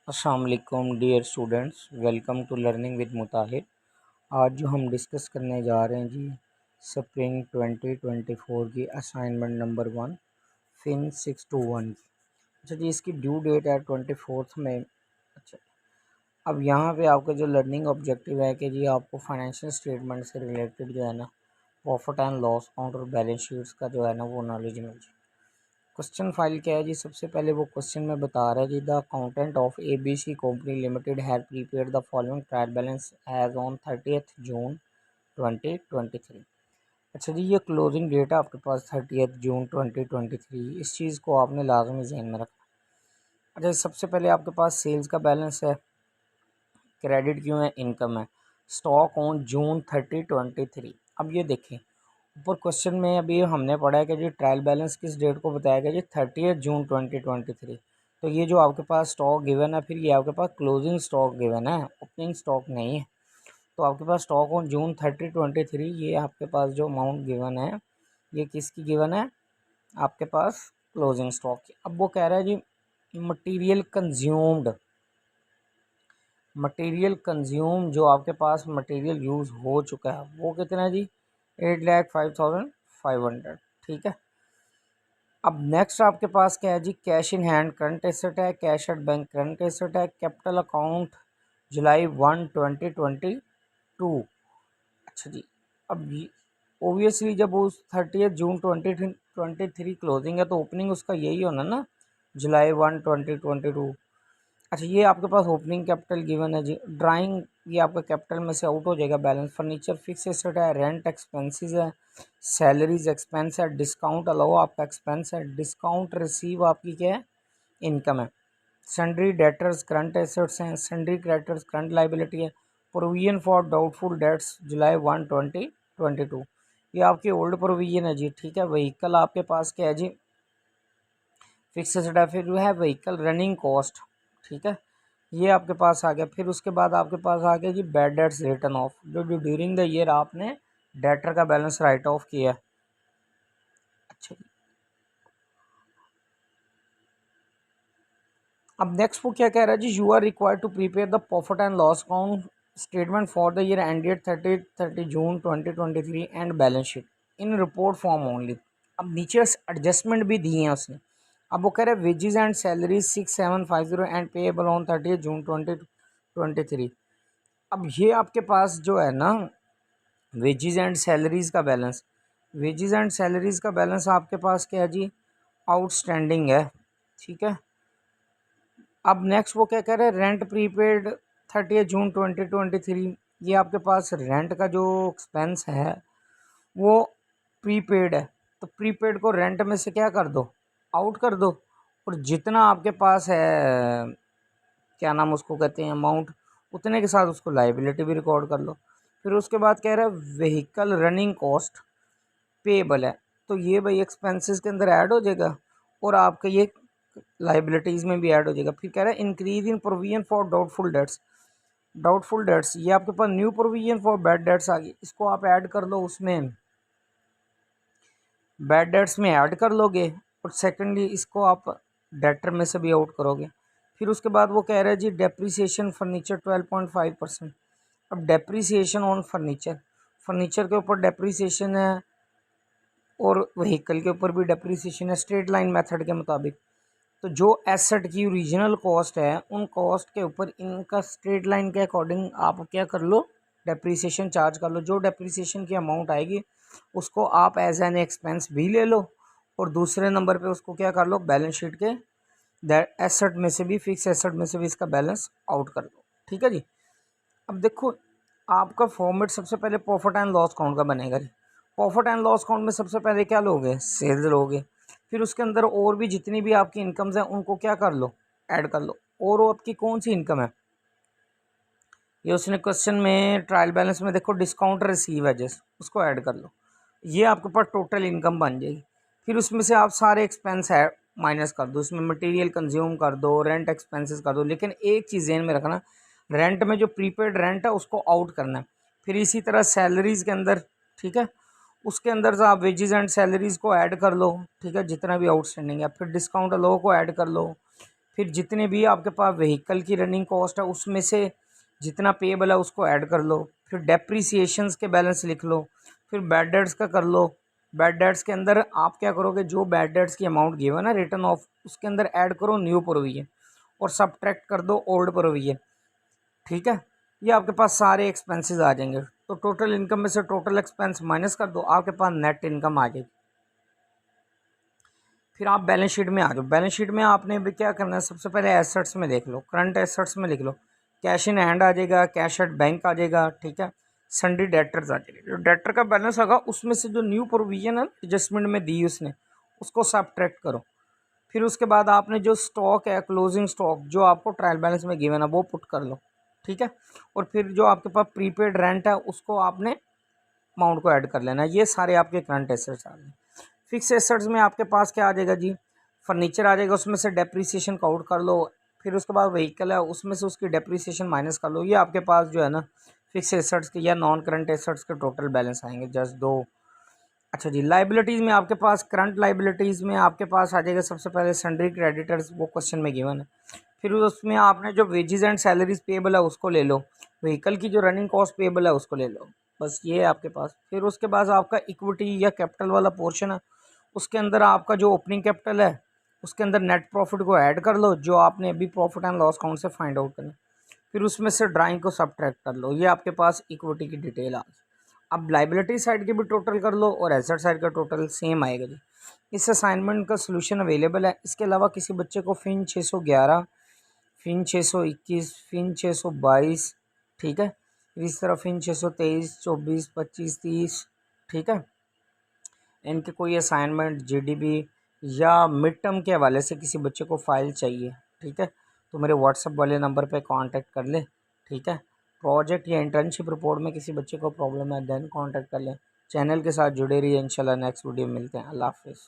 अस्सलाम वालेकुम dear students, welcome to learning with Mutahir. आज जो हम डिस्कस करने जा रहे हैं जी, स्प्रिंग 2024 की असाइनमेंट नंबर 1 फिन 621 की। अच्छा जी, इसकी ड्यू डेट है 24 में। अच्छा, अब यहाँ पे आपका जो लर्निंग ऑब्जेक्टिव है कि जी आपको फाइनेंशियल स्टेटमेंट से रिलेटेड जो है ना, प्रॉफिट एंड लॉस अकाउंट और बैलेंस शीट्स का जो है ना वो नॉलेज मिल जाए। क्वेश्चन फाइल क्या है जी, सबसे पहले वो क्वेश्चन में बता रहा है जी, the accountant of ABC company limited had prepared the following trial balance as on 30th June 2023। अच्छा जी, ये क्लोजिंग डेट है आपके पास 30th जून 2023। इस चीज़ को आपने लाजमी जहन में रखना। अच्छा, सबसे पहले आपके पास सेल्स का बैलेंस है, क्रेडिट क्यों है, इनकम है, स्टॉक ऑन जून 30 23। अब ये देखें ऊपर क्वेश्चन में अभी हमने पढ़ा है कि जी ट्रायल बैलेंस किस डेट को बताया गया जी, 30th जून 2023। तो ये जो आपके पास स्टॉक गिवन है, फिर ये आपके पास क्लोजिंग स्टॉक गिवन है, ओपनिंग स्टॉक नहीं है। तो आपके पास स्टॉक ऑन जून 30 23, ये आपके पास जो अमाउंट गिवन है ये किसकी गिवन है, आपके पास क्लोजिंग स्टॉक की। अब वो कह रहा है जी मटेरियल कंज्यूम जो आपके पास मटेरियल यूज़ हो चुका है वो कितना है जी, 8,05,500। ठीक है। अब नेक्स्ट आपके पास क्या है जी, cash in hand current asset है, cash at bank current asset है, कैपिटल अकाउंट जुलाई 1 2022। अच्छा जी, अब ओबियसली जब उस 30th जून 2023 क्लोजिंग है तो ओपनिंग उसका यही होना ना, जुलाई 1 2022। अच्छा, ये आपके पास ओपनिंग कैपिटल गिवन है जी, ड्राइंग ये आपका कैपिटल में से आउट हो जाएगा बैलेंस, फर्नीचर फिक्स एसेट है, रेंट एक्सपेंसेस है, सैलरीज एक्सपेंस है, डिस्काउंट अलाउ आपका एक्सपेंस है, डिस्काउंट रिसीव आपकी क्या है, इनकम है, सन्ड्री डेटर्स करंट एसेट्स हैं, सन्ड्री क्रेडिटर्स करंट लाइबिलिटी है, प्रोविजन फॉर डाउटफुल डेट्स जुलाई 1 2022, ये आपकी ओल्ड प्रोविजन है जी। ठीक है। व्हीकल आपके पास क्या है जी, फिक्स एसेट है, फिर जो है व्हीकल रनिंग कॉस्ट। ठीक है, ये आपके पास आ गया। फिर उसके बाद आपके पास आ गया जी बैड डेट्स रिटर्न ऑफ, जो ड्यूरिंग द ईयर आपने डेटर का बैलेंस राइट ऑफ किया। अच्छा, अब नेक्स्ट वो क्या कह रहा है जी, you are required to prepare the profit and loss account statement for the year ended 30 June 2023 and balance sheet in report form only. अब नीचे एडजस्टमेंट भी दिए हैं उसने। अब वो कह रहे हैं wages and salaries 6750 and payable on 30 June 2023। अब ये आपके पास जो है ना वेजेस एंड सैलरीज का बैलेंस, वेजेस एंड सैलरीज का बैलेंस आपके पास क्या है जी, आउटस्टैंडिंग है। ठीक है। अब नेक्स्ट वो क्या कह रहे हैं, रेंट प्रीपेड 30 जून 2023, ये आपके पास रेंट का जो एक्सपेंस है वो प्रीपेड है, तो प्रीपेड को रेंट में से क्या कर दो, आउट कर दो, और जितना आपके पास है क्या नाम उसको कहते हैं अमाउंट, उतने के साथ उसको लाइबिलिटी भी रिकॉर्ड कर लो। फिर उसके बाद कह रहा है व्हीकल रनिंग कॉस्ट पेएबल है, तो ये भाई एक्सपेंसेस के अंदर ऐड हो जाएगा और आपका ये लाइबिलिटीज़ में भी ऐड हो जाएगा। फिर कह रहा है increase in provision for doubtful debts, doubtful debts ये आपके पास new provision for bad debts आ गई, इसको आप ऐड कर लो, उसमें बैड डेट्स में ऐड कर लोगे, और सेकेंडली इसको आप डेटर में से भी आउट करोगे। फिर उसके बाद वो कह रहा है जी डेप्रीसिएशन फर्नीचर 12.5%। अब डेप्रीसिएशन ऑन फर्नीचर, फर्नीचर के ऊपर डेप्रीसिएशन है और व्हीकल के ऊपर भी डेप्रीसिएशन है स्ट्रेट लाइन मेथड के मुताबिक। तो जो एसेट की ओरिजिनल कॉस्ट है उन कॉस्ट के ऊपर इनका स्ट्रेट लाइन के अकॉर्डिंग आप क्या कर लो, डेप्रीसिएशन चार्ज कर लो। जो डेप्रीसिएशन की अमाउंट आएगी उसको आप एज एन एक्सपेंस भी ले लो, और दूसरे नंबर पे उसको क्या कर लो, बैलेंस शीट के एसेट में से भी, फिक्स एसेट में से भी इसका बैलेंस आउट कर लो। ठीक है जी। अब देखो आपका फॉर्मेट सबसे पहले प्रॉफिट एंड लॉस अकाउंट का बनेगा जी। प्रॉफिट एंड लॉस अकाउंट में सबसे पहले क्या लोगे, सेल्स लोगे। फिर उसके अंदर और भी जितनी भी आपकी इनकम्स हैं उनको क्या कर लो, ऐड कर लो। और वो आपकी कौन सी इनकम है, ये उसने क्वेश्चन में ट्रायल बैलेंस में देखो डिस्काउंट रिसीव है जस्ट, उसको ऐड कर लो, ये आपके पास टोटल इनकम बन जाएगी। फिर उसमें से आप सारे एक्सपेंस है माइनस कर दो, उसमें मटेरियल कंज्यूम कर दो, रेंट एक्सपेंसेस कर दो, लेकिन एक चीज़ ध्यान में रखना, रेंट में जो प्रीपेड रेंट है उसको आउट करना है। फिर इसी तरह सैलरीज के अंदर, ठीक है, उसके अंदर से आप वेजेस एंड सैलरीज को ऐड कर लो, ठीक है, जितना भी आउटस्टैंडिंग है। फिर डिस्काउंट अलाउ को ऐड कर लो, फिर जितने भी आपके पास व्हीकल की रनिंग कॉस्ट है उसमें से जितना पेएबल है उसको ऐड कर लो। फिर डेप्रीसिएशंस के बैलेंस लिख लो। फिर बैड डेट्स का कर लो। बैड डेट्स के अंदर आप क्या करोगे, जो बैड डेट्स की अमाउंट गिवन है रिटर्न ऑफ, उसके अंदर ऐड करो न्यू प्रोविजन और सब्ट्रैक्ट कर दो ओल्ड प्रोविजन। ठीक है, ये आपके पास सारे एक्सपेंसेस आ जाएंगे। तो टोटल इनकम में से टोटल एक्सपेंस माइनस कर दो, आपके पास नेट इनकम आ जाएगी। फिर आप बैलेंस शीट में आ जाओ। बैलेंस शीट में आपने भी क्या करना है, सबसे पहले एसेट्स में देख लो, करंट एसेट्स में लिख लो, कैश इन हैंड आ जाएगा, कैश एट बैंक आ जाएगा। ठीक है, सन्डी डेटर्स आ जाएगा। जो डेटर का बैलेंस होगा उसमें से जो न्यू प्रोविजन है एडजस्टमेंट में दी उसने, उसको सब्ट्रैक्ट करो। फिर उसके बाद आपने जो स्टॉक है, क्लोजिंग स्टॉक जो आपको ट्रायल बैलेंस में गिवन है वो पुट कर लो। ठीक है, और फिर जो आपके पास प्रीपेड रेंट है उसको आपने अमाउंट को ऐड कर लेना है। ये सारे आपके करंट एसेट्स आ गए। फिक्स एसेट्स में आपके पास क्या आ जाएगा जी, फर्नीचर आ जाएगा, उसमें से डेप्रीसिएशन का आउट कर लो। फिर उसके बाद व्हीकल है उसमें से उसकी डेप्रीसिएशन माइनस कर लो। ये आपके पास जो है ना फिक्स एसेट्स के या नॉन करंट एसेट्स के टोटल बैलेंस आएंगे, जस्ट दो। अच्छा जी, लाइबिलिटीज़ में आपके पास करंट लाइबिलिटीज़ में आपके पास आ जाएगा सबसे पहले सन्ड्री क्रेडिटर्स, वो क्वेश्चन में गिवन है। फिर उसमें आपने जो वेजेस एंड सैलरीज पेएबल है उसको ले लो, व्हीकल की जो रनिंग कॉस्ट पेएबल है उसको ले लो, बस ये है आपके पास। फिर उसके बाद आपका इक्विटी या कैपिटल वाला पोर्शन है, उसके अंदर आपका जो ओपनिंग कैपिटल है उसके अंदर नेट प्रॉफिट को ऐड कर लो जो आपने अभी प्रॉफिट एंड लॉस अकाउंट से फाइंड आउट करना। फिर उसमें से ड्राइंग को सब्ट्रैक्ट कर लो। ये आपके पास इक्विटी की डिटेल आ। अब लाइबिलिटी साइड की भी टोटल कर लो और एसेट साइड का टोटल सेम आएगा जी। इस असाइनमेंट का सोल्यूशन अवेलेबल है। इसके अलावा किसी बच्चे को फिन 611, फिन 621, फिन 622, ठीक है, इस तरह फिन 623, 24, 25, 30, ठीक है, इनके कोई असाइनमेंट जीडीबी या मिड टर्म के हवाले से किसी बच्चे को फाइल चाहिए, ठीक है, तो मेरे व्हाट्सएप वाले नंबर पे कांटेक्ट कर ले। ठीक है, प्रोजेक्ट या इंटर्नशिप रिपोर्ट में किसी बच्चे को प्रॉब्लम है देन कांटेक्ट कर लें। चैनल के साथ जुड़े रहिए, इंशाल्लाह नेक्स्ट वीडियो में मिलते हैं। अल्लाह हाफिज़।